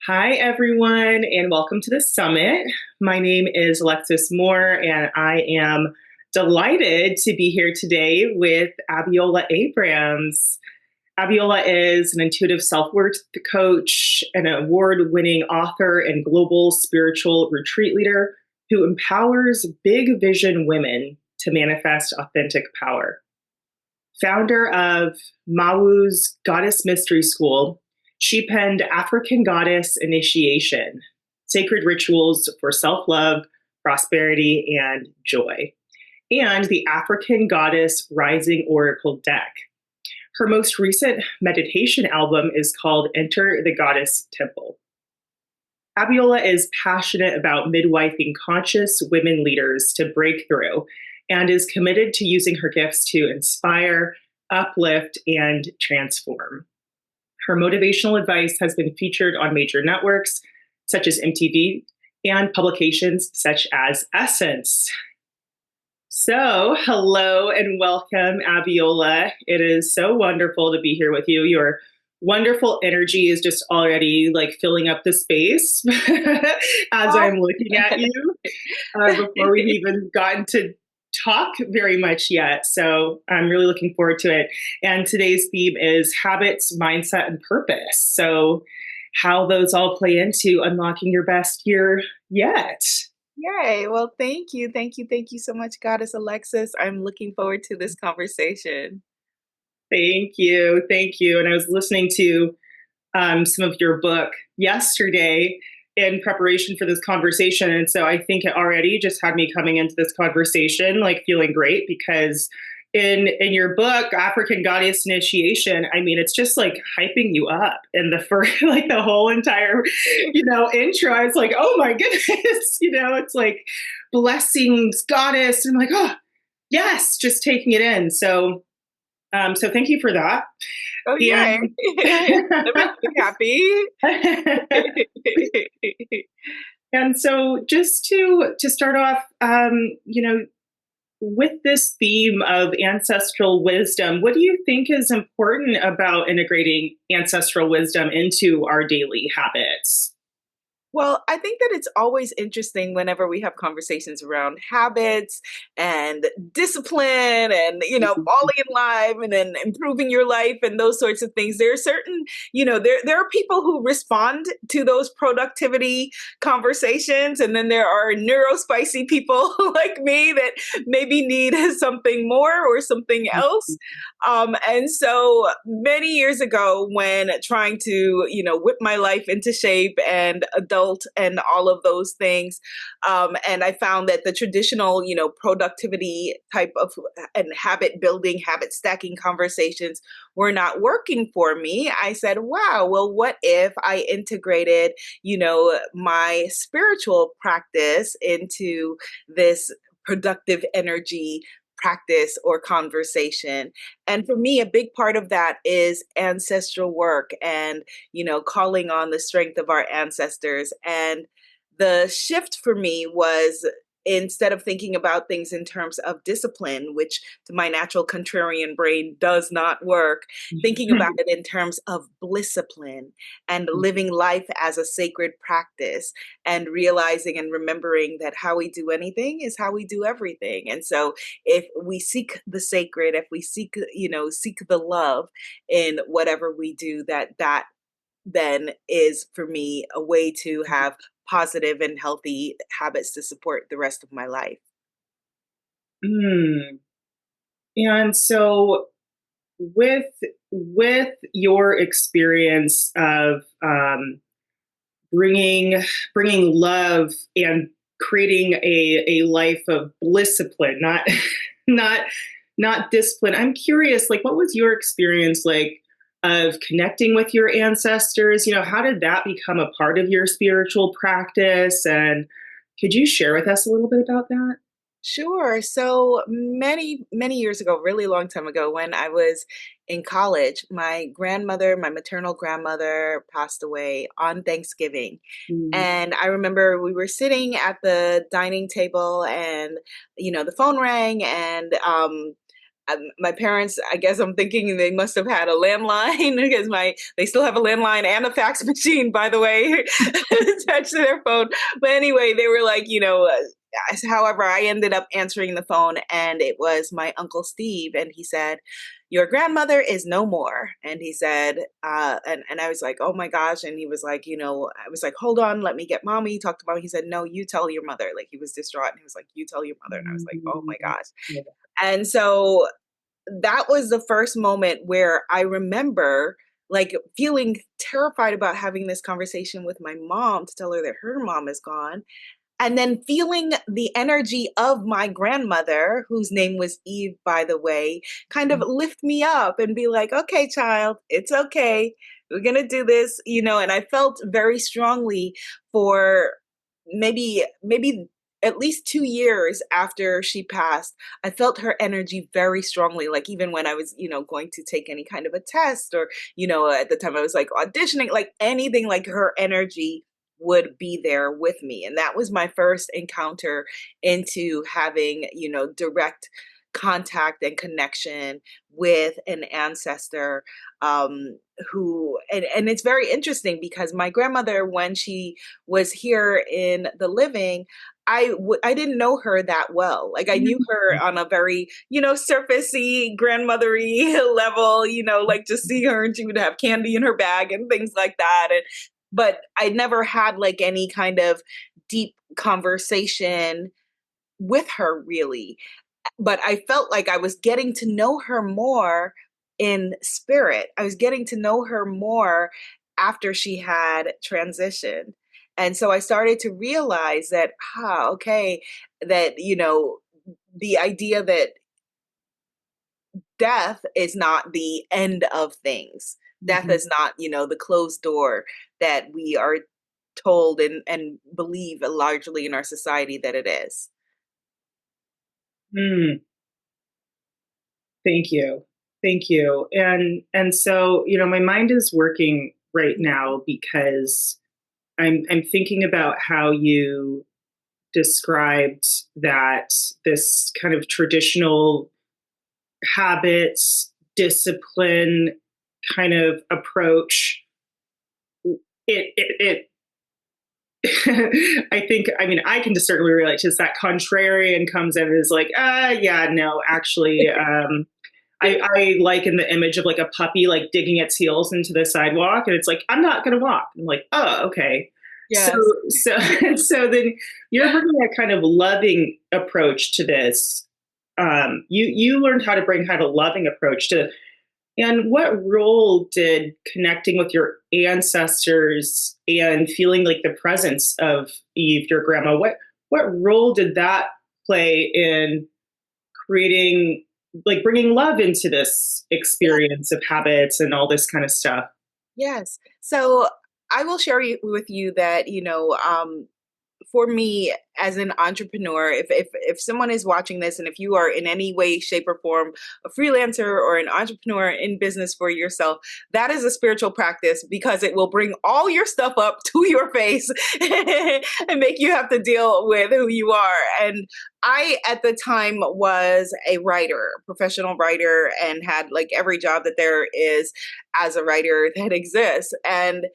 Hi, everyone, and welcome to the summit. My name is Alexis Moore, and I am delighted to be here today with Abiola Abrams. Abiola is an intuitive self worth coach, an award winning author, and global spiritual retreat leader who empowers big vision women to manifest authentic power. Founder of Mawu's Goddess Mystery School, she penned African Goddess Initiation, sacred rituals for self love, prosperity, and joy, and the African Goddess Rising Oracle deck. Her most recent meditation album is called Enter the Goddess Temple. Abiola is passionate about midwifing conscious women leaders to break through and is committed to using her gifts to inspire, uplift, and transform. Her motivational advice has been featured on major networks such as MTV and publications such as Essence. So, hello and welcome, Abiola. It is so wonderful to be here with you. Your wonderful energy is just already like filling up the space as Oh, I'm looking at you before we've even gotten to talk very much yet. So I'm really looking forward to it. And today's theme is habits, mindset, and purpose. So, how those all play into unlocking your best year yet. yay. Well, thank you. Thank you. Thank you so much, Goddess Alexis. I'm looking forward to this conversation. Thank you. Thank you. And I was listening to some of your book yesterday in preparation for this conversation. And so I think it already just had me coming into this conversation like feeling great because in your book, African Goddess Initiation, I mean, it's just like hyping you up in the first, like the whole entire, intro. I was like, oh my goodness, it's like blessings, goddess. And I'm like, oh, yes, just taking it in. So thank you for that. Oh, yay. And That makes me happy. and so just to start off, with this theme of ancestral wisdom, what do you think is important about integrating ancestral wisdom into our daily habits? Well, I think that it's always interesting whenever we have conversations around habits and discipline and, falling in line and then improving your life and those sorts of things. There are certain, there are people who respond to those productivity conversations. And then there are neurospicy people like me that maybe need something more or something else. And so many years ago, when trying to, whip my life into shape and adult and all of those things, and I found that the traditional, productivity type of and habit building, habit stacking conversations were not working for me. I said, wow, well, what if I integrated, my spiritual practice into this productive energy practice or conversation. And for me, a big part of that is ancestral work and, calling on the strength of our ancestors. And the shift for me was instead of thinking about things in terms of discipline, which to my natural contrarian brain does not work, thinking about it in terms of blissipline and living life as a sacred practice and realizing and remembering that how we do anything is how we do everything. And so if we seek the sacred, if we seek, seek the love in whatever we do, that then is for me a way to have positive and healthy habits to support the rest of my life. Mm. And so with your experience of bringing love and creating a life of discipline, not not not discipline. I'm curious, like, what was your experience like of connecting with your ancestors? How did that become a part of your spiritual practice? And could you share with us a little bit about that? Sure. So many, many years ago, really long time ago, when I was in college, my grandmother, my maternal grandmother, passed away on Thanksgiving. Mm. And I remember we were sitting at the dining table and, the phone rang and My parents, I guess I'm thinking they must have had a landline because they still have a landline and a fax machine, by the way, attached to their phone. But anyway, they were like, however, I ended up answering the phone, and it was my Uncle Steve, and he said, "Your grandmother is no more." And he said, and I was like, "Oh my gosh." And he was like, I was like, "Hold on, let me get mommy." He talked to mommy. He said, "No, you tell your mother." Like, he was distraught, and he was like, "You tell your mother." And I was like, "Oh my gosh." And so that was the first moment where I remember like feeling terrified about having this conversation with my mom to tell her that her mom is gone. And then feeling the energy of my grandmother, whose name was Eve, by the way, kind of lift me up and be like, "Okay, child, it's okay. We're going to do this." And I felt very strongly for maybe at least 2 years after she passed. I felt her energy very strongly. Like, even when I was, going to take any kind of a test, or, at the time I was like auditioning, like anything, like her energy would be there with me. And that was my first encounter into having, direct contact and connection with an ancestor, and it's very interesting because my grandmother, when she was here in the living, I didn't know her that well. Like, I knew her on a very, surfacey, grandmothery level, like just see her and she would have candy in her bag and things like that. But I never had like any kind of deep conversation with her, really. But I felt like I was getting to know her more in spirit. I was getting to know her more after she had transitioned. And so I started to realize that, okay, that, the idea that death is not the end of things. Death Mhm. is not, the closed door that we are told and believe largely in our society that it is. Mm, thank you. Thank you. And so, my mind is working right now because I'm thinking about how you described that this kind of traditional habits, discipline kind of approach. It I think, I mean, I can just certainly relate to this. That contrarian comes in and is like, yeah, no, actually, I liken the image of like a puppy like digging its heels into the sidewalk, and it's like, I'm not going to walk. I'm like, oh, okay. So, Yes. so, so then you're bringing a kind of loving approach to this. You learned how to bring kind of a loving approach to. And what role did connecting with your ancestors and feeling like the presence of Eve, your grandma, what role did that play in creating, like bringing love into this experience of habits and all this kind of stuff? Yes. So I will share with you that, for me as an entrepreneur, if someone is watching this, and if you are in any way, shape, or form a freelancer or an entrepreneur in business for yourself, that is a spiritual practice because it will bring all your stuff up to your face and make you have to deal with who you are. And I, at the time, was a writer, professional writer, and had like every job that there is as a writer that exists. And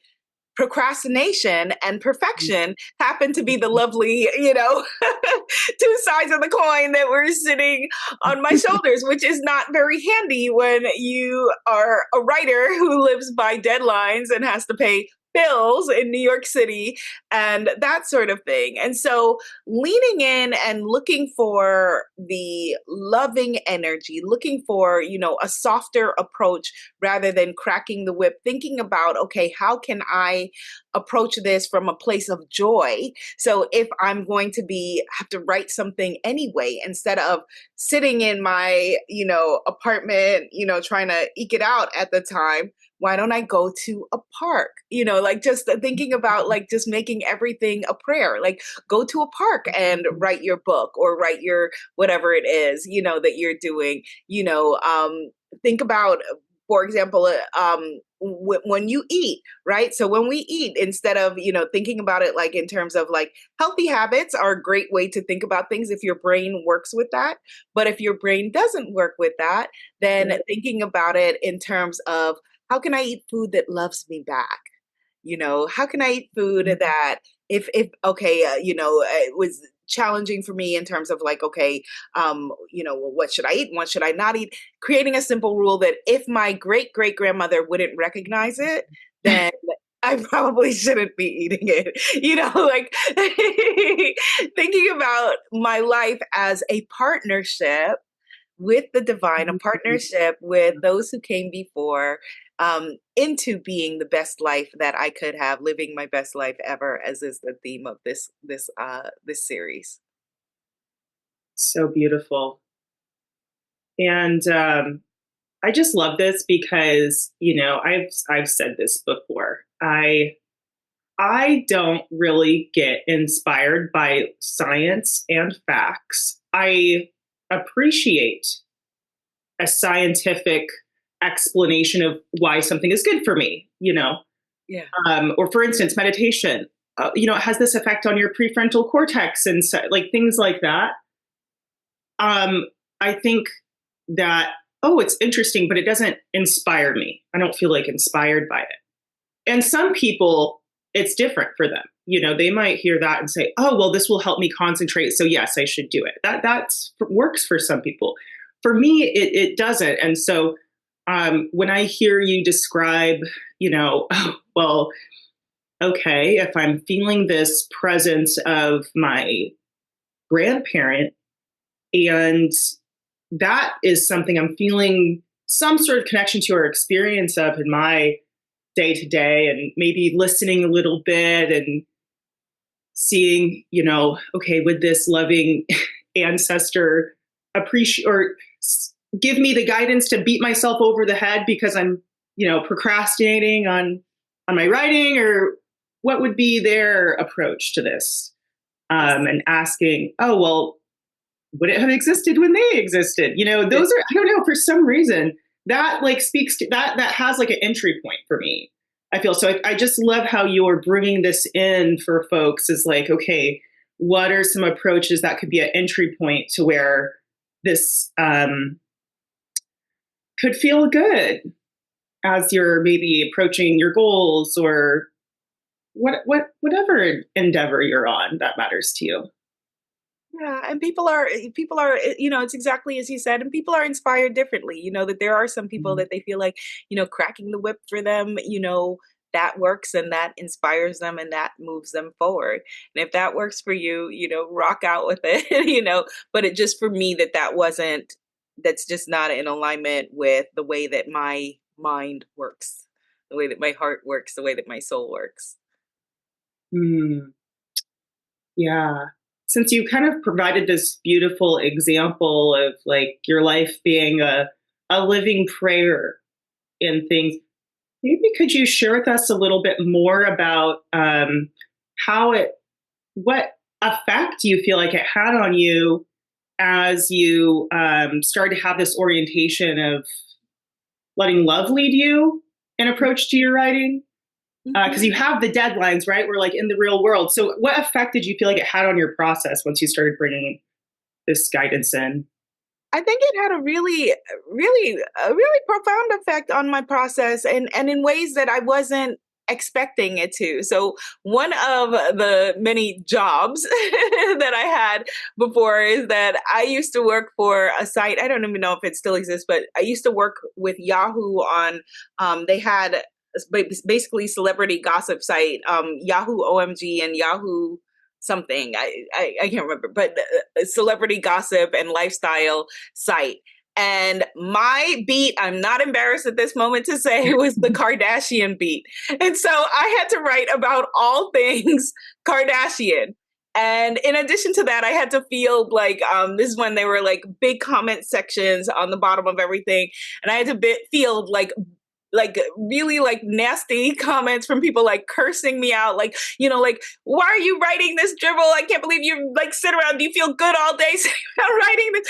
procrastination and perfection happen to be the lovely, two sides of the coin that were sitting on my shoulders, which is not very handy when you are a writer who lives by deadlines and has to pay bills in New York City and that sort of thing. And so leaning in and looking for the loving energy, looking for, a softer approach rather than cracking the whip, thinking about, okay, how can I approach this from a place of joy? So if I'm going to have to write something anyway, instead of sitting in my, apartment, trying to eke it out at the time, why don't I go to a park? Like just thinking about like just making everything a prayer, like go to a park and write your book or write your whatever it is, that you're doing, think about, for example, when you eat, right? So when we eat, instead of, thinking about it like in terms of like healthy habits are a great way to think about things if your brain works with that. But if your brain doesn't work with that, then Yeah. thinking about it in terms of how can I eat food that loves me back? How can I eat food that if okay, it was challenging for me in terms of like, okay, well, what should I eat and what should I not eat? Creating a simple rule that if my great great grandmother wouldn't recognize it, then I probably shouldn't be eating it. Like thinking about my life as a partnership with the divine, a partnership with those who came before, into being the best life that I could have, living my best life ever, as is the theme of this series. So beautiful. And I just love this because, I've said this before. I don't really get inspired by science and facts. I appreciate a scientific explanation of why something is good for me, Yeah. or for instance, meditation. It has this effect on your prefrontal cortex and so, like things like that. Um, I think that, oh, it's interesting, but it doesn't inspire me. I don't feel like inspired by it. And some people, it's different for them. They might hear that and say, "Oh, well, this will help me concentrate, so yes, I should do it." That works for some people. For me, it doesn't. And so, when I hear you describe, oh, well, okay, if I'm feeling this presence of my grandparent, and that is something I'm feeling some sort of connection to or experience of in my day to day, and maybe listening a little bit and seeing, okay, would this loving ancestor appreciate or give me the guidance to beat myself over the head because I'm, procrastinating on my writing, or what would be their approach to this? And asking, oh, well, would it have existed when they existed? Those are, I don't know, for some reason that like speaks to that has like an entry point for me. I feel so. I just love how you're bringing this in for folks. Is like, okay, what are some approaches that could be an entry point to where this could feel good as you're maybe approaching your goals or whatever endeavor you're on that matters to you. Yeah, and people are, it's exactly as you said, and people are inspired differently. That there are some people that they feel like, cracking the whip for them, that works and that inspires them and that moves them forward. And if that works for you, rock out with it, but it just for me that's just not in alignment with the way that my mind works, the way that my heart works, the way that my soul works. Hmm. Yeah. Since you kind of provided this beautiful example of like your life being a living prayer and things, maybe could you share with us a little bit more about how what effect you feel like it had on you as you started to have this orientation of letting love lead you in approach to your writing? Because Mhm. you have the deadlines, right? We're like in the real world. So, what effect did you feel like it had on your process once you started bringing this guidance in? I think it had a really profound effect on my process, and in ways that I wasn't expecting it to. So one of the many jobs that I had before is that I used to work for a site. I don't even know if it still exists, but I used to work with Yahoo on, they had basically celebrity gossip site, Yahoo OMG and Yahoo something. I can't remember, but celebrity gossip and lifestyle site. And my beat, I'm not embarrassed at this moment to say, was the Kardashian beat. And so I had to write about all things Kardashian. And in addition to that, I had to field like, this is when they were like big comment sections on the bottom of everything. And I had to field like really like nasty comments from people like cursing me out, like, like, why are you writing this dribble? I can't believe you like sit around, do you feel good all day sitting around writing this,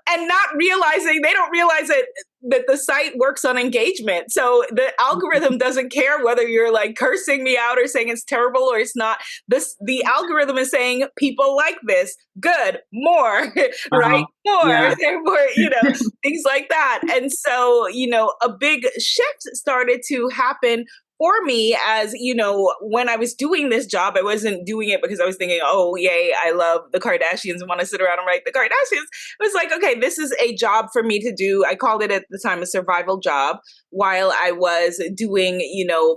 and not realizing, they don't realize it, that the site works on engagement. So the algorithm doesn't care whether you're like cursing me out or saying it's terrible or it's not. The algorithm is saying people like this. Good, more, right? Wow. More, Yeah. more, things like that. And so, a big shift started to happen for me as, when I was doing this job, I wasn't doing it because I was thinking, oh, yay, I love the Kardashians and want to sit around and write the Kardashians. It was like, okay, this is a job for me to do. I called it at the time a survival job while I was doing,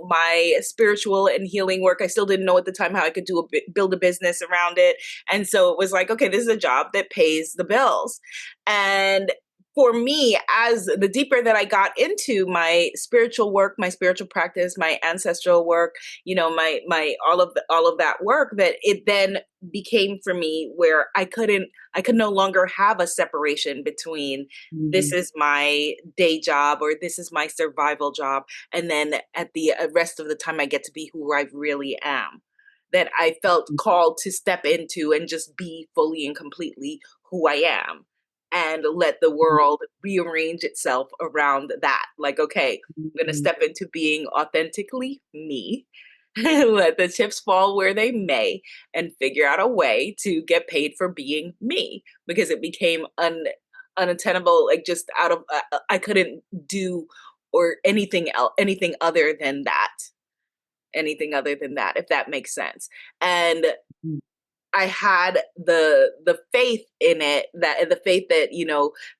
my spiritual and healing work. I still didn't know at the time how I could build a business around it. And so it was like, okay, this is a job that pays the bills. And for me, as the deeper that I got into my spiritual work, my spiritual practice, my ancestral work, my all of that work, that it then became for me where I could no longer have a separation between this Mhm. is my day job or this is my survival job, and then at the rest of the time I get to be who I really am. That I felt called to step into and just be fully and completely who I am and let the world rearrange itself around that. Like, okay, I'm going to Mhm. step into being authentically me, let the chips fall where they may, and figure out a way to get paid for being me because it became unattainable, like just out of, I couldn't do or anything else, anything other than that, if that makes sense. And I had the faith in it, that the faith that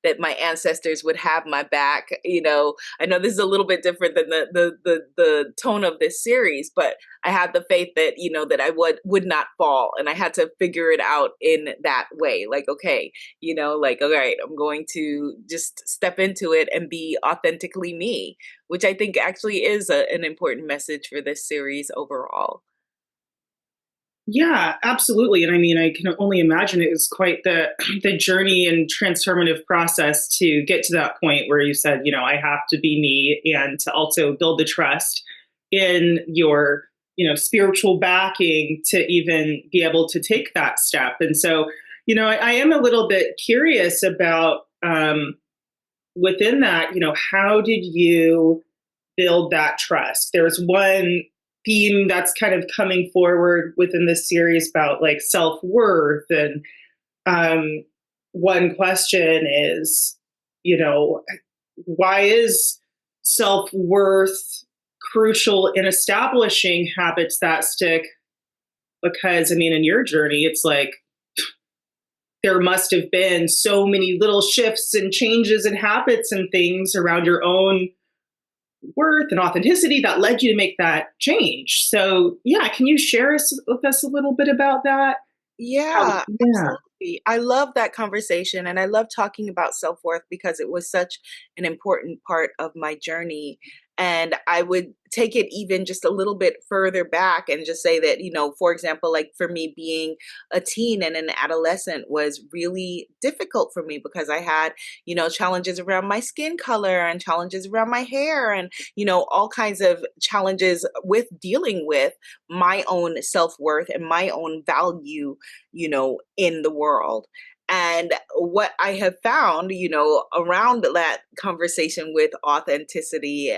that my ancestors would have my back. I know this is a little bit different than the tone of this series, but I had the faith that that I would not fall, and I had to figure it out in that way. Like, okay, like, all right, I'm going to just step into it and be authentically me, which I think actually is an important message for this series overall. Yeah, absolutely. And I mean, I can only imagine it was quite the the journey and transformative process to get to that point where you said, I have to be me, and to also build the trust in your, spiritual backing to even be able to take that step. And so, I am a little bit curious about within that, how did you build that trust? There's one theme that's kind of coming forward within this series about like self-worth. And um, one question is, you know, why is self-worth crucial in establishing habits that stick? Because I mean, in your journey, it's like there must have been so many little shifts and changes and habits and things around your own worth and authenticity that led you to make that change. So, yeah, can you share with us a little bit about that? How, Yeah, yeah. absolutely. I love that conversation and I love talking about self-worth because it was such an important part of my journey. And I would take it even just a little bit further back and just say that, for example, like for me being a teen and an adolescent was really difficult for me because I had, challenges around my skin color and challenges around my hair and, all kinds of challenges with dealing with my own self-worth and my own value, in the world. And what I have found, around that conversation with authenticity,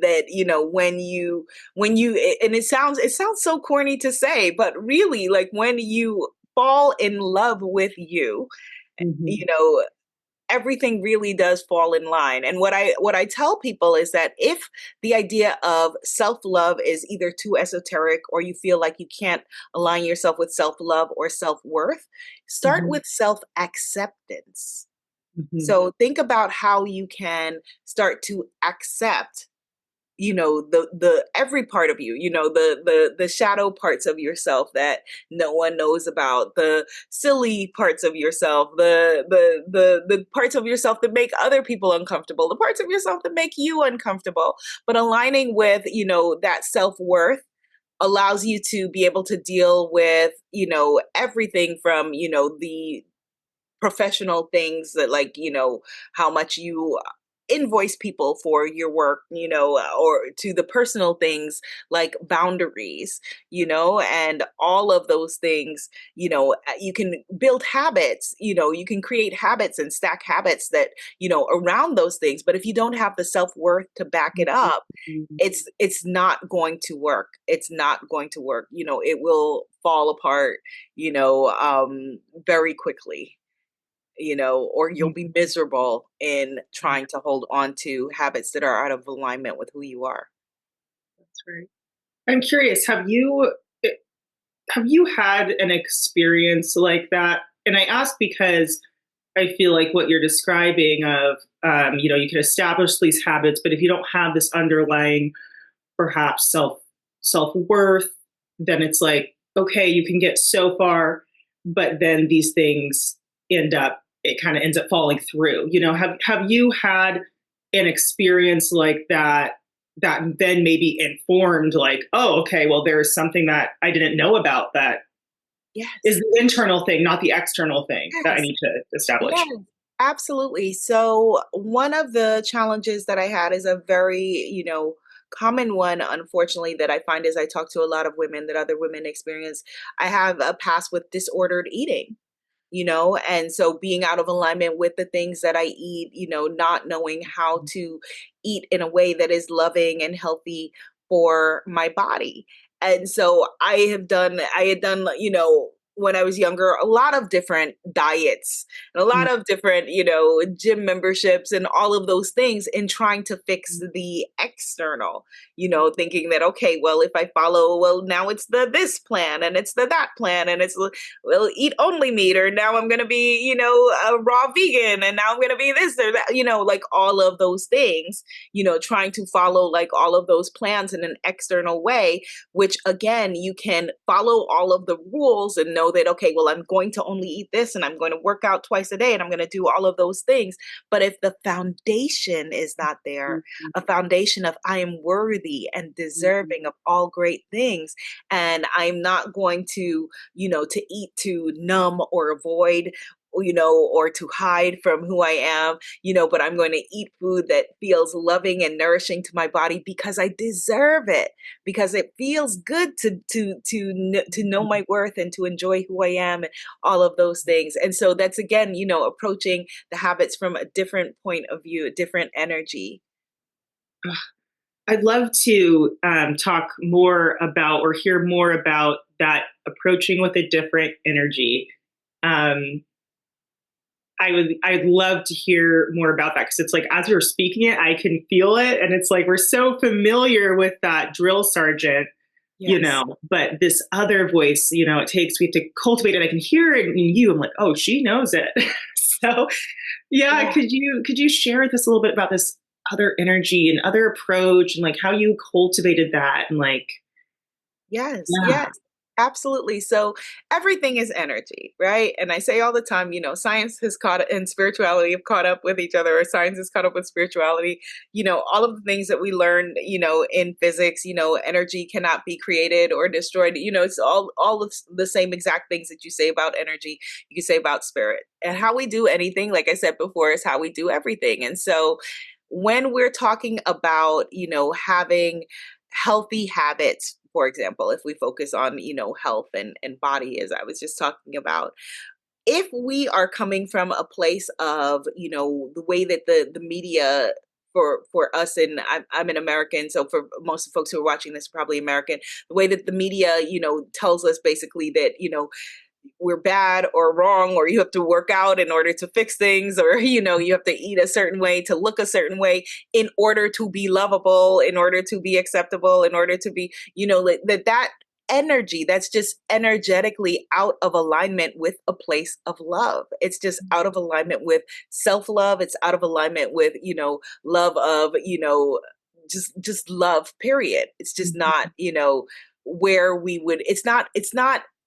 that when you and it sounds so corny to say, but really, like, when you fall in love with you, you Mhm. know everything really does fall in line. And what I tell people is that if the idea of self-love is either too esoteric or you feel like you can't align yourself with self-love or self-worth, start Mhm. with self-acceptance. Mhm. So think about how you can start to accept, the every part of you, the shadow parts of yourself that no one knows about, the silly parts of yourself, the parts of yourself that make other people uncomfortable, the parts of yourself that make you uncomfortable. But aligning with, that self-worth allows you to be able to deal with, everything from, the professional things that, like, how much you invoice people for your work, or to the personal things like boundaries, and all of those things, you can build habits, you can create habits and stack habits that, around those things. But if you don't have the self-worth to back it up, it's not going to work. It's not going to work. It will fall apart, very quickly, or you'll be miserable in trying to hold on to habits that are out of alignment with who you are. That's right. I'm curious, have you had an experience like that? And I ask because I feel like what you're describing of, you can establish these habits, but if you don't have this underlying, perhaps self worth, then it's like, okay, you can get so far, but then these things it kind of ends up falling through. Have you had an experience like that that then maybe informed like, oh, okay, well, there is something that I didn't know about that is Yes. the internal thing, not the external thing that I Yes. need to establish. Yes. Absolutely. So one of the challenges that I had is a very, common one, unfortunately, that I find as I talk to a lot of women that other women experience. I have a past with disordered eating. And so being out of alignment with the things that I eat, not knowing how to eat in a way that is loving and healthy for my body. And so I had done, when I was younger, a lot of different diets and a lot of different, gym memberships and all of those things in trying to fix the external, thinking that, okay, well, if I follow, well, now it's the this plan and it's the that plan and it's well, eat only meat, or now I'm going to be, a raw vegan, and now I'm going to be this or that, like all of those things, trying to follow like all of those plans in an external way, which again, you can follow all of the rules and know that, okay, well, I'm going to only eat this and I'm going to work out twice a day and I'm going to do all of those things. But if the foundation is not there, a foundation of I am worthy and deserving of all great things, and I'm not going to, to eat to numb or avoid, or to hide from who I am, but I'm going to eat food that feels loving and nourishing to my body because I deserve it, because it feels good to know my worth and to enjoy who I am and all of those things. And so that's again, approaching the habits from a different point of view, a different energy. I'd love to talk more about or hear more about that approaching with a different energy. Um, I'd love to hear more about that because it's like as you're speaking it, I can feel it, and it's like we're so familiar with that drill sergeant, Yes. but this other voice, we have to cultivate it. I can hear it in you. I'm like, oh, she knows it. So, yeah, Yeah. could you share this a little bit about this other energy and other approach and like how you cultivated that and like, Yes, yeah. yes, absolutely. So everything is energy, right? And I say all the time, science has caught and spirituality have caught up with each other, or science has caught up with spirituality. All of the things that we learn, in physics, energy cannot be created or destroyed. It's all of the same exact things that you say about energy, you can say about spirit. And how we do anything, like I said before, is how we do everything. And so when we're talking about, having healthy habits, for example, if we focus on, health and body, as I was just talking about, if we are coming from a place of, the way that the media for us, and I'm an American, so for most of the folks who are watching this, probably American, the way that the media, tells us basically that, we're bad or wrong, or you have to work out in order to fix things, or you have to eat a certain way, to look a certain way in order to be lovable, in order to be acceptable, in order to be, that energy that's just energetically out of alignment with a place of love. It's just out of alignment with self-love. It's out of alignment with, love of, just love, period. It's just not, where we would, it's not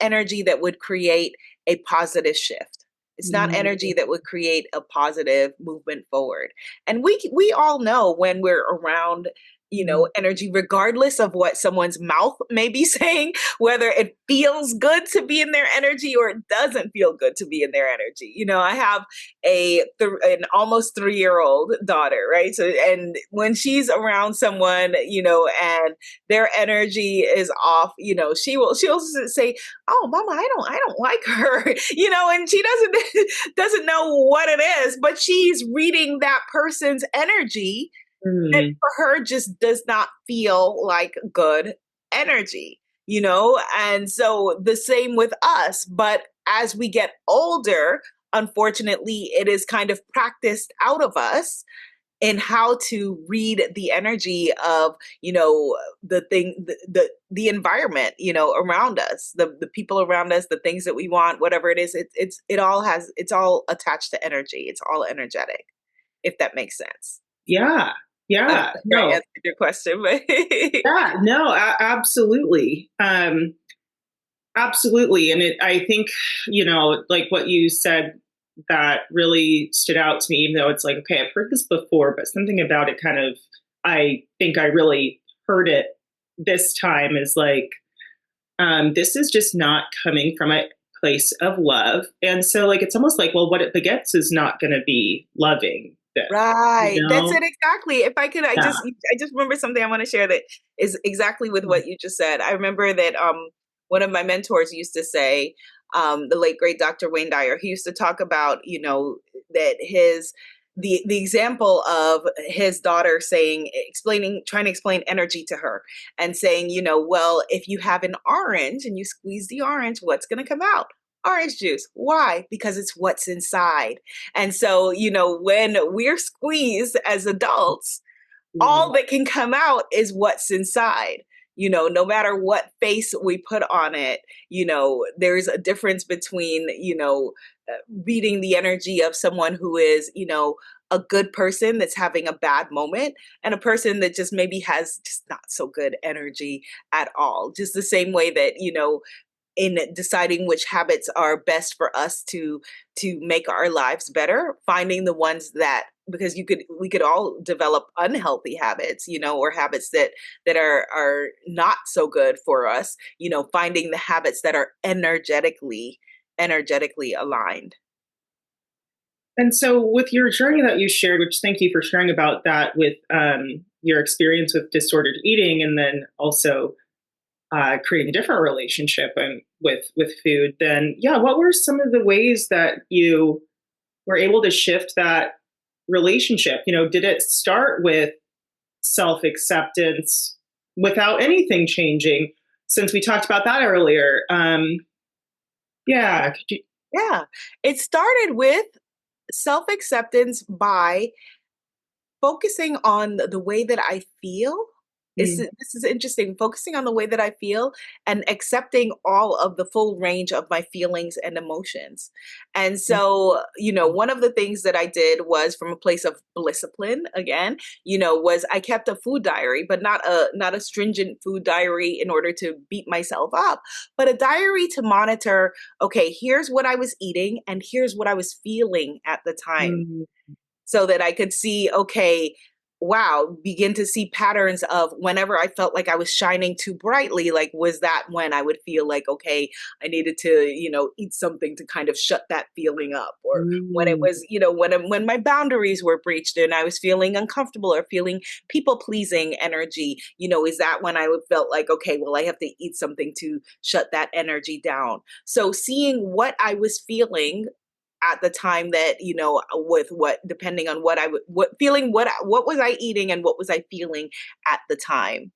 energy that would create a positive shift. It's not energy that would create a positive movement forward. And we all know when we're around, Mm. energy, regardless of what someone's mouth may be saying, whether it feels good to be in their energy or it doesn't feel good to be in their energy. I have an almost 3-year-old daughter, right? So, and when she's around someone, and their energy is off, she'll say, "Oh, mama, I don't like her," and she doesn't know what it is, but she's reading that person's energy that Mm. for her just does not feel like good energy, and so the same with us. But as we get older, unfortunately, it is kind of practiced out of us in how to read the energy of the thing, the environment around us, the people around us, the things that we want, whatever it is. It's all attached to energy. It's all energetic, if that makes sense. Yeah. I'm Yeah. not sure I No. answered your question, but Yeah. No. Absolutely. Absolutely. And I think, like what you said that really stood out to me, even though it's like, okay, I've heard this before, but something about it kind of, I think I really heard it this time is like, this is just not coming from a place of love. And so, like, it's almost like, well, what it begets is not going to be loving then, right, you that's know? it exactly. If I could, Yeah. I just remember something I want to share that is exactly with what you just said. I remember that one of my mentors used to say, the late great Dr. Wayne Dyer, he used to talk about, that the example of his daughter trying to explain energy to her and saying, well, if you have an orange and you squeeze the orange, what's going to come out? Orange juice. Why? Because it's what's inside. And so, when we're squeezed as adults, Mhm. all that can come out is what's inside. No matter what face we put on it, there's a difference between, reading the energy of someone who is, a good person that's having a bad moment and a person that just maybe has just not so good energy at all. Just the same way that, in deciding which habits are best for us to make our lives better, finding the ones that, because we could all develop unhealthy habits, or habits that are not so good for us, finding the habits that are energetically aligned. And so, with your journey that you shared, which thank you for sharing about that with your experience with disordered eating, and then also creating a different relationship and with food, then yeah, what were some of the ways that you were able to shift that relationship? Did it start with self acceptance without anything changing? Since we talked about that earlier, yeah, could you, Yeah, it started with self acceptance by focusing on the way that I feel. mm, This is interesting. Focusing on the way that I feel and accepting all of the full range of my feelings and emotions. And so, one of the things that I did was from a place of discipline again, was I kept a food diary, but not a stringent food diary in order to beat myself up, but a diary to monitor, okay, here's what I was eating and here's what I was feeling at the time, mm, so that I could see, okay, wow, begin to see patterns of whenever I felt like I was shining too brightly, like, was that when I would feel like, okay, I needed to, eat something to kind of shut that feeling up? Or when it mm, was, when my boundaries were breached and I was feeling uncomfortable or feeling people pleasing energy, is that when I would felt like, okay, well, I have to eat something to shut that energy down? So seeing what I was feeling at the time, that with what, depending on what I would, what feeling, what was I eating and what was I feeling at the time.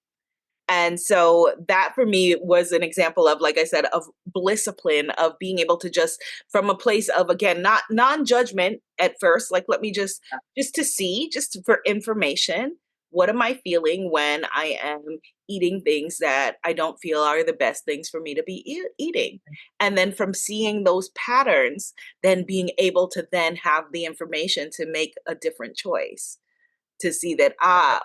And so that for me was an example of, like I said, of discipline, of being able to just, from a place of, again, not non-judgment at first, like, let me just to see, just for information, what am I feeling when I am eating things that I don't feel are the best things for me to be eating. And then from seeing those patterns, then being able to then have the information to make a different choice, to see that,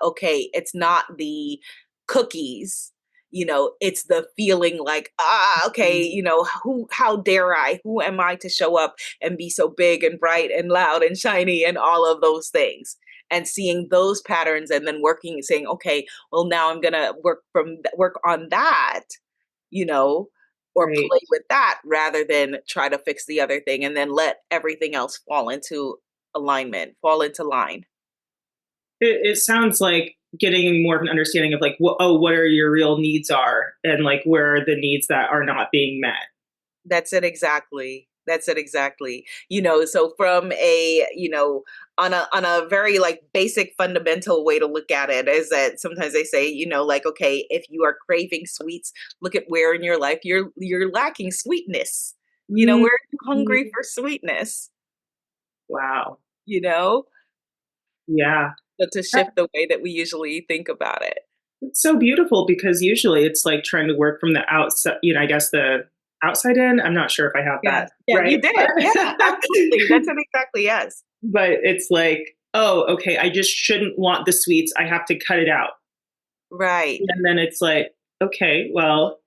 okay, it's not the cookies, it's the feeling like, okay, mm. how dare I, who am I to show up and be so big and bright and loud and shiny and all of those things? and seeing those patterns and then working and saying, okay, well, now I'm going to work on that, you know, or Right. play with that rather than try to fix the other thing and then let everything else fall into alignment, fall into line. It sounds like getting more of an understanding of like, what are your real needs are, and like where are the needs that are not being met. That's it exactly. That's it exactly. So from a, on a very like basic fundamental way to look at it is that sometimes they say, like, okay, if you are craving sweets, look at where in your life you're lacking sweetness. Where are you hungry Mhm. for sweetness? Wow. You know, Yeah. but to shift the way that we usually think about it. It's so beautiful because usually it's like trying to work from the outside, I guess the outside in. I'm not sure if I have Yes. that Yeah, right. you did. Yeah, absolutely. That's it exactly. Yes. But it's like, oh, okay, I just shouldn't want the sweets. I have to cut it out. Right. And then it's like, okay, well,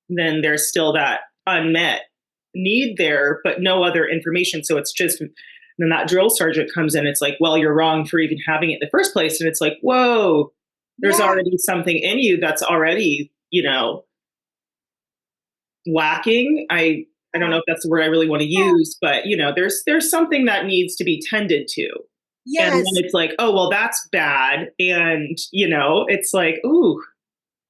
then there's still that unmet need there, but no other information. So it's just, then that drill sergeant comes in. It's like, well, you're wrong for even having it in the first place. And it's like, whoa, there's Yeah. already something in you that's already, lacking. I don't know Yeah. if that's the word I really want to Yeah. use, but there's something that needs to be tended to. And then Yes. it's like, oh, well, that's bad. And, it's like, ooh,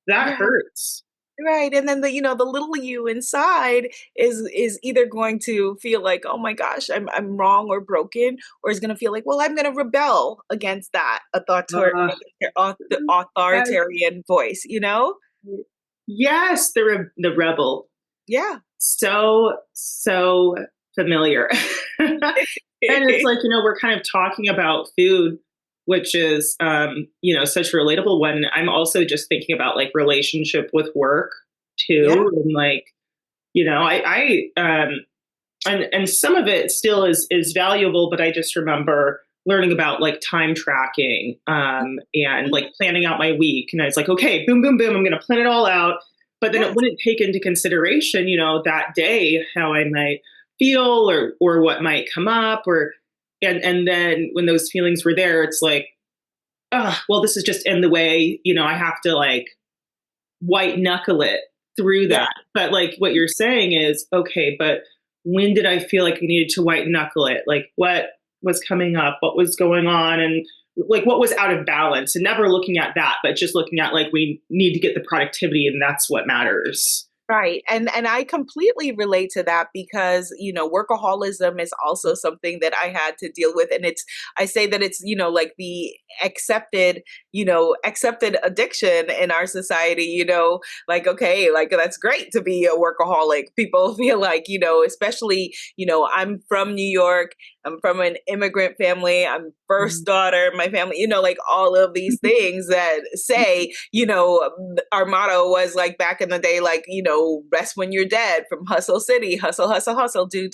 that Yeah. hurts. Right. And then the little you inside is either going to feel like, oh my gosh, I'm wrong or broken, or is going to feel like, well, I'm going to rebel against that Uh, the yes, authoritarian voice. yes, the rebel. Yeah. So familiar. And it's like, we're kind of talking about food, which is, such a relatable one. I'm also just thinking about like relationship with work Yeah. too. And like, and some of it still is valuable, but I just remember learning about like time tracking, and like planning out my week. And I was like, okay, boom, boom, boom, I'm going to plan it all out. But then it Yes. wouldn't take into consideration, that day, how I might feel or what might come up and then when those feelings were there, it's like, oh, well, this is just in the way, I have to like white knuckle it through Yeah. that. But like what you're saying is, okay, but when did I feel like I needed to white knuckle it? Like what was coming up? What was going on? And like what was out of balance? And never looking at that, but just looking at like we need to get the productivity and that's what matters. Right. And I completely relate to that because, workaholism is also something that I had to deal with. And I say that it's, like the accepted addiction in our society, like, okay, like that's great to be a workaholic. People feel like, especially, I'm from New York. I'm from an immigrant family. I'm first daughter in my family, like all of these things that say, our motto was like back in the day, like, rest when you're dead from Hustle City, hustle, hustle, hustle, do,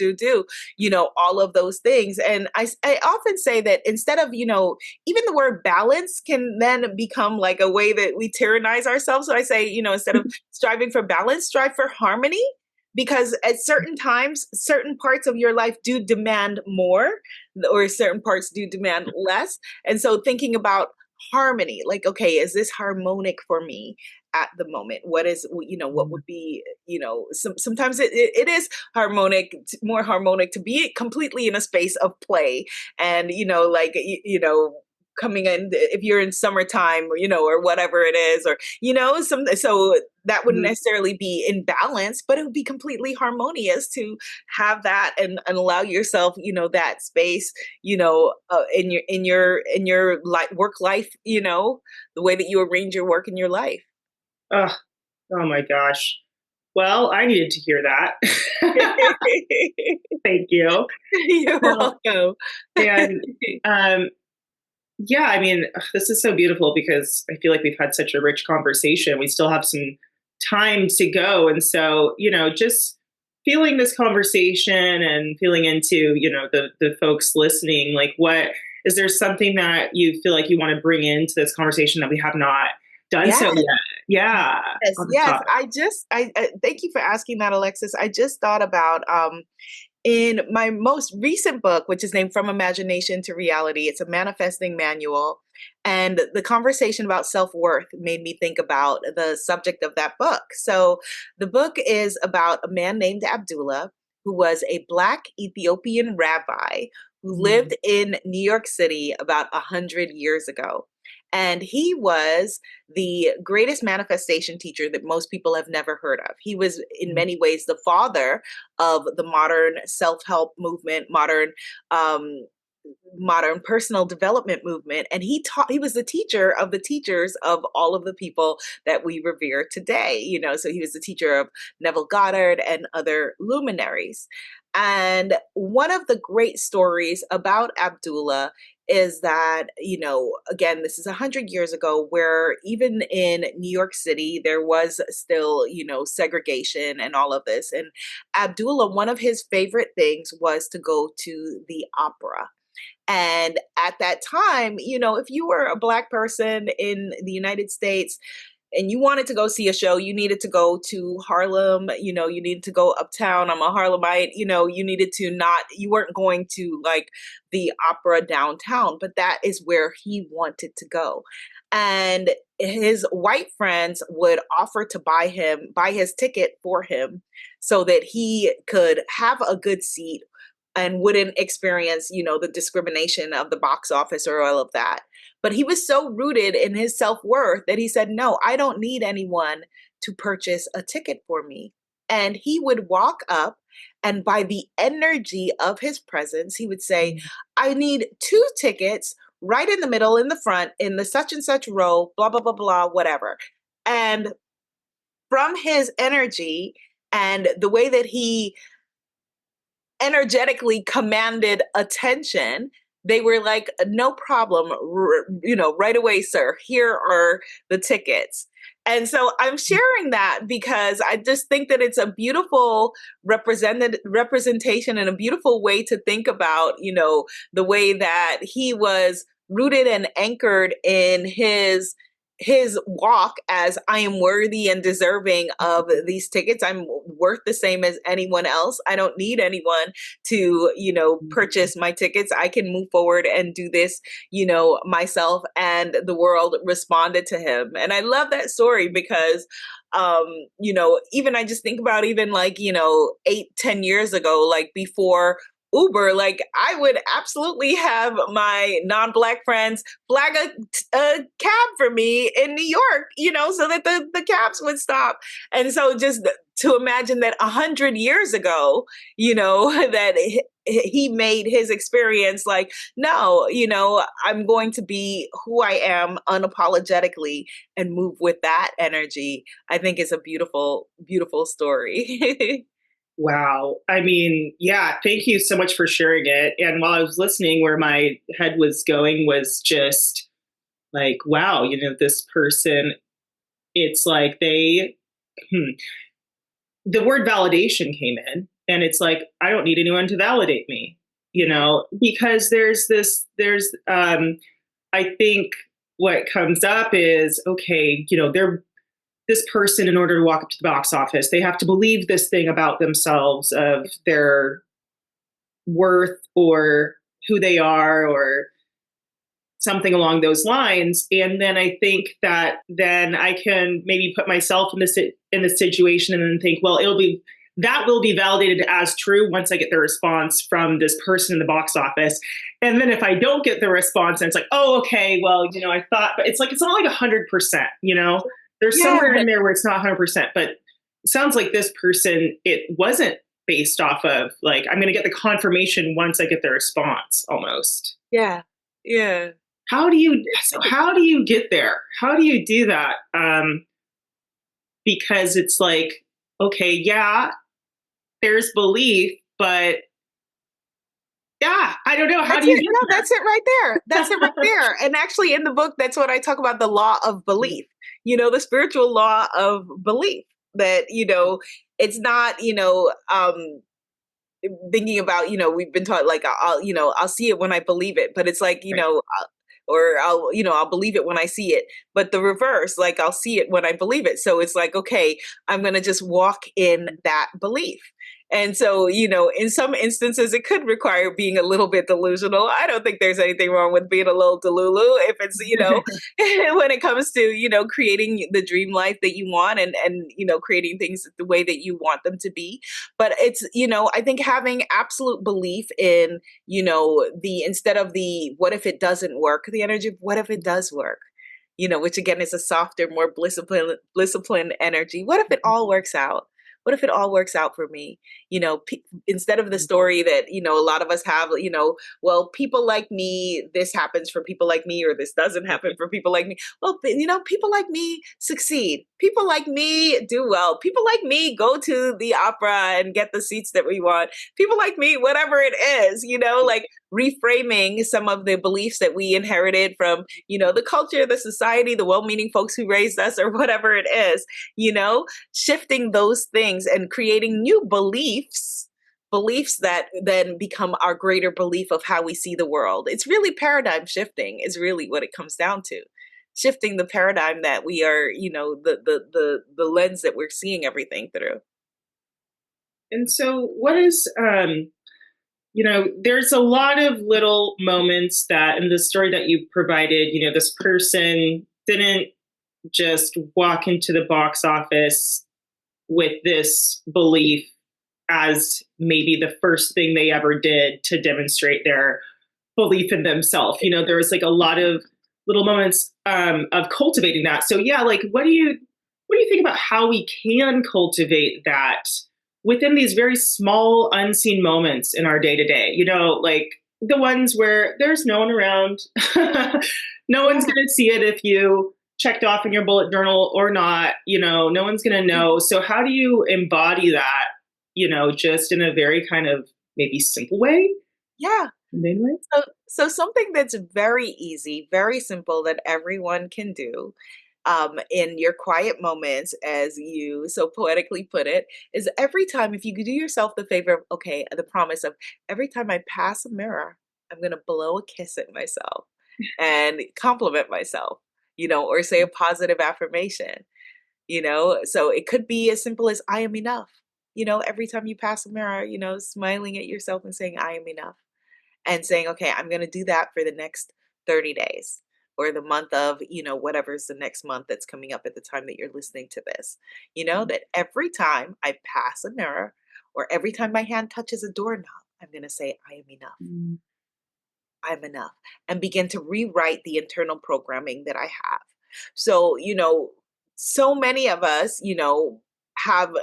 all of those things. And I often say that instead of, even the word balance can then become like a way that we tyrannize ourselves. So I say, instead of striving for balance, strive for harmony because at certain times certain parts of your life do demand more or certain parts do demand less, and so thinking about harmony, like, okay, is this harmonic for me at the moment? What would be, sometimes it is more harmonic to be completely in a space of play and, like, coming in if you're in summertime, or whatever it is, or, so that wouldn't necessarily be in balance, but it would be completely harmonious to have that and allow yourself, that space, in your work life, the way that you arrange your work in your life. Oh, oh my gosh. Well, I needed to hear that. Thank you. You're Well, welcome. and yeah, I mean, this is so beautiful because I feel like we've had such a rich conversation. We still have some time to go. And so, just feeling this conversation and feeling into, the folks listening, like what is there something that you feel like you want to bring into this conversation that we have not done Yeah. so yet? Yeah. Yes, On the yes. topic. I thank you for asking that, Alexis. I just thought about in my most recent book, which is named From Imagination to Reality, it's a manifesting manual. And the conversation about self worth made me think about the subject of that book. So the book is about a man named Abdullah, who was a Black Ethiopian rabbi who lived in New York City about 100 years ago. And he was the greatest manifestation teacher that most people have never heard of. He was, in many ways, the father of the modern self-help movement, um, modern personal development movement, and he was the teacher of the teachers of all of the people that we revere today, so he was the teacher of Neville Goddard and other luminaries. And one of the great stories about Abdullah is that, again, this is 100 years ago, where even in New York City there was still, segregation and all of this. And Abdullah, one of his favorite things was to go to the opera. And at that time, if you were a Black person in the United States and you wanted to go see a show, you needed to go to Harlem, you needed to go uptown. I'm a Harlemite, you needed to you weren't going to like the opera downtown, but that is where he wanted to go. And his white friends would offer to buy his ticket for him so that he could have a good seat and wouldn't experience, the discrimination of the box office or all of that. But he was so rooted in his self-worth that he said, no, I don't need anyone to purchase a ticket for me. And he would walk up, and by the energy of his presence, he would say, I need 2 tickets right in the middle, in the front, in the such and such row, blah, blah, blah, blah, whatever. And from his energy and the way that he energetically commanded attention, they were like, no problem, right away, sir, here are the tickets. And so I'm sharing that because I just think that it's a beautiful representation and a beautiful way to think about, the way that he was rooted and anchored in his walk as I am worthy and deserving of these tickets. I'm worth the same as anyone else. I don't need anyone to, purchase my tickets. I can move forward and do this, myself. And the world responded to him. And I love that story because even I just think about even like, 8-10 years ago, like before Uber, like I would absolutely have my non-Black friends flag a cab for me in New York, so that the cabs would stop. And so just to imagine that 100 years ago, that he made his experience like, no, I'm going to be who I am unapologetically and move with that energy. I think is a beautiful, beautiful story. Wow. I mean, yeah, thank you so much for sharing it. And while I was listening, where my head was going was just like, wow, this person, it's like the word validation came in, and it's like, I don't need anyone to validate me, because I think what comes up is, okay, this person, in order to walk up to the box office, they have to believe this thing about themselves of their worth or who they are or something along those lines. And then I think that then I can maybe put myself in this situation and then think, well, that will be validated as true once I get the response from this person in the box office. And then if I don't get the response, and it's like, oh, okay, well, I thought, but it's like, it's not like 100%, There's somewhere in there where it's not 100%, but it sounds like this person, it wasn't based off of like, I'm going to get the confirmation once I get the response almost. Yeah. Yeah. How do you get there? How do you do that? Because it's like, okay, yeah, there's belief, but yeah, I don't know. How do you get there? That's it right there. That's it right there. And actually in the book, that's what I talk about, the law of belief, the spiritual law of belief that, it's not, thinking about, we've been taught like, I'll see it when I believe it, but it's like, or I'll believe it when I see it, but the reverse, like I'll see it when I believe it. So it's like, okay, I'm going to just walk in that belief. And so, in some instances, it could require being a little bit delusional. I don't think there's anything wrong with being a little delulu if it's, when it comes to, creating the dream life that you want and, creating things the way that you want them to be. But it's, I think having absolute belief in, instead of the what if it doesn't work, the energy of what if it does work? Which again is a softer, more disciplined energy. What if it all works out? What if it all works out for me? Instead of the story that, a lot of us have, well, people like me, this happens for people like me, or this doesn't happen for people like me. Well, people like me succeed. People like me do well. People like me go to the opera and get the seats that we want. People like me, whatever it is, like reframing some of the beliefs that we inherited from, the culture, the society, the well-meaning folks who raised us, or whatever it is, shifting those things and creating new beliefs that then become our greater belief of how we see the world. It's really paradigm shifting is really what it comes down to. Shifting the paradigm that we are, the lens that we're seeing everything through. And so, what is, there's a lot of little moments that in the story that you provided, this person didn't just walk into the box office with this belief as maybe the first thing they ever did to demonstrate their belief in themselves. There was like a lot of little moments of cultivating that. So yeah, like what do you think about how we can cultivate that within these very small unseen moments in our day to day? Like the ones where there's no one around, no one's Yeah. going to see it if you checked off in your bullet journal or not. No one's going to know. So how do you embody that? Just in a very kind of maybe simple way, Yeah. mainly. So something that's very easy, very simple that everyone can do in your quiet moments, as you so poetically put it, is every time, if you could do yourself the favor of, okay, the promise of every time I pass a mirror, I'm going to blow a kiss at myself and compliment myself, or say a positive affirmation, So it could be as simple as I am enough. Every time you pass a mirror, smiling at yourself and saying, I am enough and saying, okay, I'm going to do that for the next 30 days or the month of, whatever's the next month that's coming up at the time that you're listening to this. That every time I pass a mirror or every time my hand touches a doorknob, I'm going to say, I am enough. Mm. I'm enough, and begin to rewrite the internal programming that I have. So, so many of us, have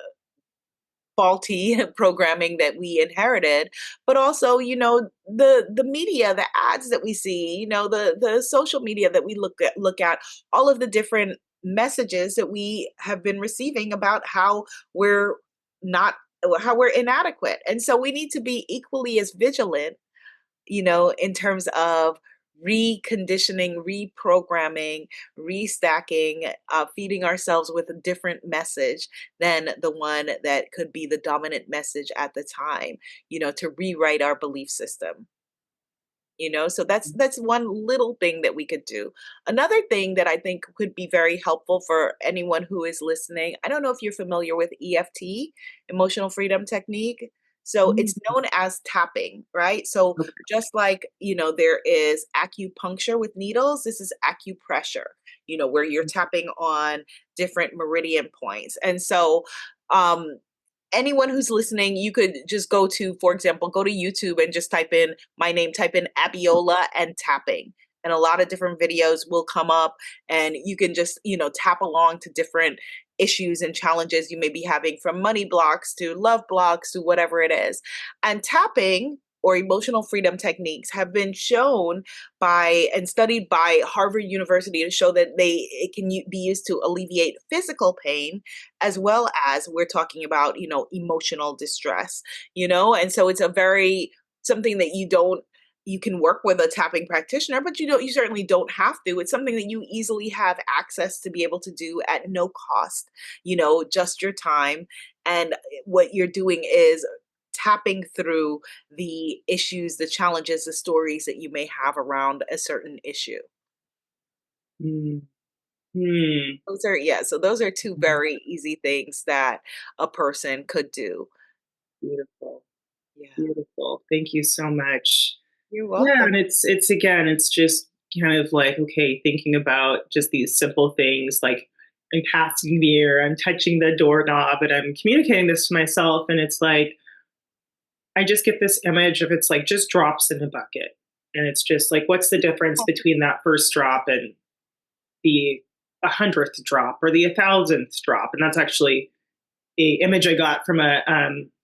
faulty programming that we inherited, but also, the media, the ads that we see, the social media that we look at, all of the different messages that we have been receiving about how we're not how we're inadequate. And so we need to be equally as vigilant, in terms of reconditioning, reprogramming, restacking, feeding ourselves with a different message than the one that could be the dominant message at the time, to rewrite our belief system. So that's one little thing that we could do. Another thing that I think could be very helpful for anyone who is listening, I don't know if you're familiar with EFT, emotional freedom technique. So Mm. it's known as tapping, right? So Okay. just like, there is acupuncture with needles, this is acupressure, where you're tapping on different meridian points. And so um anyone who's listening, you could just for example, go to YouTube and just type in my name, type in Abiola and tapping. And a lot of different videos will come up and you can just, tap along to different issues and challenges you may be having, from money blocks to love blocks to whatever it is. And tapping or emotional freedom techniques have been shown by and studied by Harvard University to show that it can be used to alleviate physical pain as well as we're talking about, emotional distress, and so it's a very something that you can work with a tapping practitioner, but you certainly don't have to. It's something that you easily have access to be able to do at no cost, just your time. And what you're doing is tapping through the issues, the challenges, the stories that you may have around a certain issue. Mm. Hmm. So those are two very easy things that a person could do. Beautiful. Yeah. Beautiful. Thank you so much. You're Yeah, welcome. and it's again, it's just kind of like, okay, thinking about just these simple things like I'm passing the mirror, I'm touching the doorknob, and I'm communicating this to myself. And it's like, I just get this image of it's like just drops in a bucket. And it's just like, what's the difference between that first drop and the 100th drop or the 1,000th drop? And that's actually a image I got from a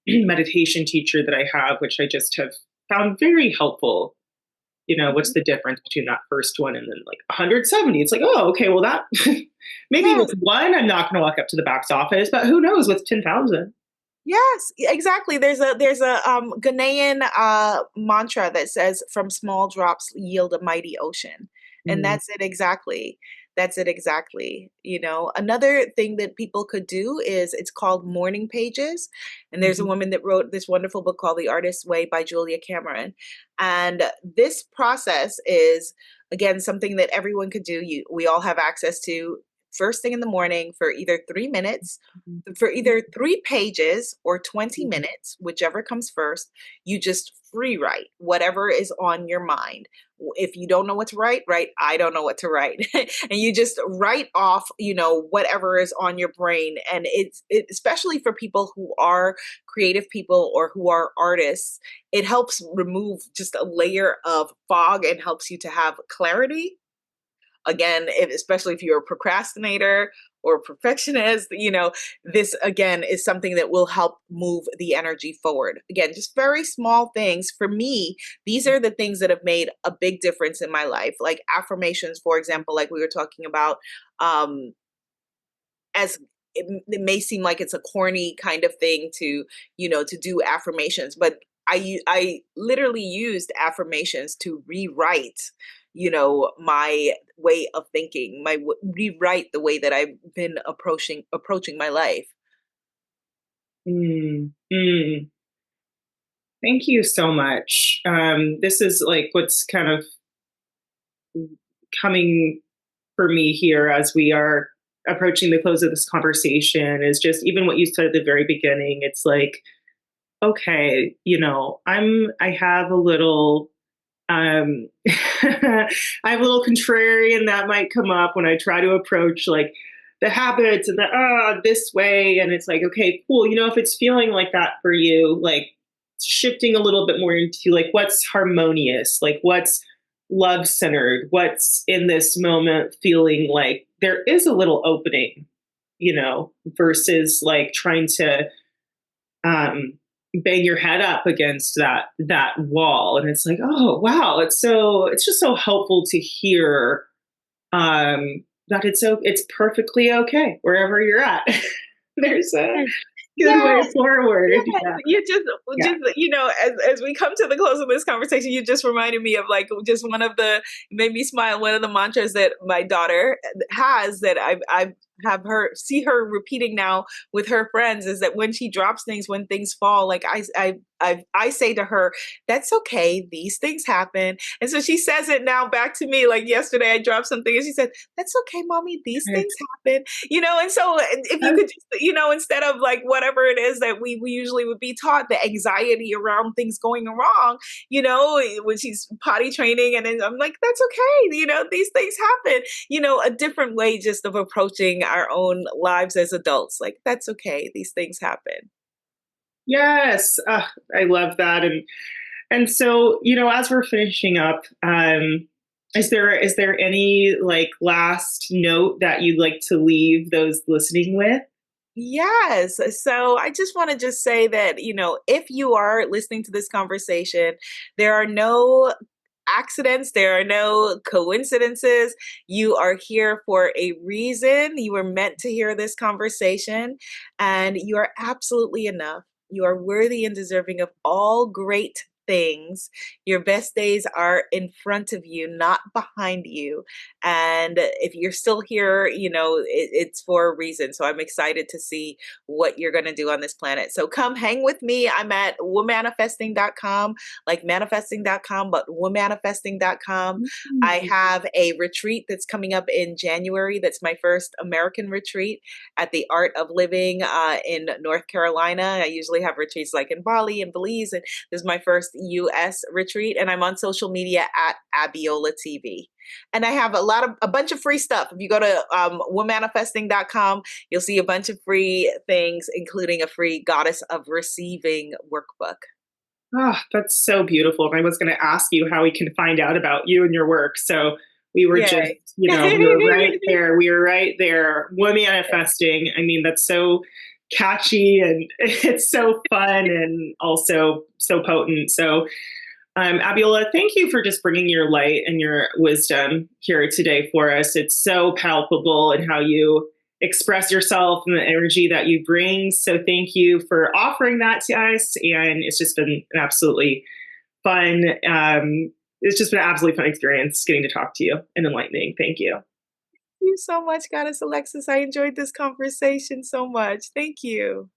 meditation teacher that I have, which I just have found very helpful. What's Mhm. the difference between that first one and then like 170? It's like, oh, okay, well, that maybe with Yes. one, I'm not going to walk up to the box office, but who knows with 10,000? Yes, exactly. There's a Ghanaian mantra that says, "From small drops yield a mighty ocean," and Mm, that's it exactly. That's it exactly. Another thing that people could do is it's called morning pages, and there's a mhm, woman that wrote this wonderful book called The Artist's Way by Julia Cameron, and this process is again something that everyone could do. We all have access to first thing in the morning for either 3 minutes mhm, for either 3 pages or 20 mhm. minutes, whichever comes first, you just free write whatever is on your mind. If you don't know what to write, I don't know what to write. And you just write off, whatever is on your brain. And especially for people who are creative people or who are artists, it helps remove just a layer of fog and helps you to have clarity again, especially if you're a procrastinator or a perfectionist, this again is something that will help move the energy forward. Again, just very small things. For me, these are the things that have made a big difference in my life. Like affirmations, for example, like we were talking about, um, as it may seem like it's a corny kind of thing to do affirmations, but I literally used affirmations to rewrite my way of thinking, rewrite the way that I've been approaching my life. Mm, mm. Thank you so much. This is like what's kind of coming for me here as we are approaching the close of this conversation is just even what you said at the very beginning. It's like, okay, I have a little I have a little contrarian that might come up when I try to approach like the habits and the this way. And it's like, okay, cool. If it's feeling like that for you, like shifting a little bit more into like what's harmonious, like what's love centered, what's in this moment feeling like there is a little opening, versus like trying to um, bang your head up against that wall. And it's like, oh wow, it's just so helpful to hear that it's perfectly okay wherever you're at. There's a good way Yes. forward. Yes, Yeah, you just yeah. just as we come to the close of this conversation, you just reminded me of like just one of the made me smile. One of the mantras that my daughter has that I have her see her repeating now with her friends is that when she drops things, when things fall, like I say to her, "That's okay. These things happen." And so she says it now back to me. Like yesterday, I dropped something, and she said, "That's okay, mommy. These things happen." And so if you could just instead of like whatever it is that we usually would be taught, the anxiety around things going wrong, when she's potty training, and then I'm like, that's okay, these things happen, a different way just of approaching our own lives as adults, like that's okay, these things happen. Yes, I love that. And so, as we're finishing up, is there any like last note that you'd like to leave those listening with? Yes. So I just want to just say that, if you are listening to this conversation, there are no accidents, there are no coincidences. You are here for a reason. You were meant to hear this conversation, and you are absolutely enough. You are worthy and deserving of all great things. Your best days are in front of you, not behind you. And if you're still here, it's for a reason. So I'm excited to see what you're going to do on this planet. So come hang with me. I'm at womanifesting.com, like manifesting.com, but womanifesting.com. I Mm. have a retreat that's coming up in January. That's my first American retreat at the Art of Living in North Carolina. I usually have retreats like in Bali and Belize, and this is my first US retreat. And I'm on social media at Abiola TV. And I have a bunch of free stuff. If you go to womanifesting.com, you'll see a bunch of free things, including a free Goddess of Receiving workbook. Oh, that's so beautiful. And I was going to ask you how we can find out about you and your work. So we were just, Yay. we were right there. We were right there. Woman manifesting. I mean, that's so catchy and it's so fun and also so potent. So, Abiola, thank you for just bringing your light and your wisdom here today for us. It's so palpable in how you express yourself and the energy that you bring. So thank you for offering that to us. And it's just been an absolutely fun, it's just been an absolutely fun experience getting to talk to you and enlightening. Thank you. You so much, Goddess Alexis. I enjoyed this conversation so much. Thank you.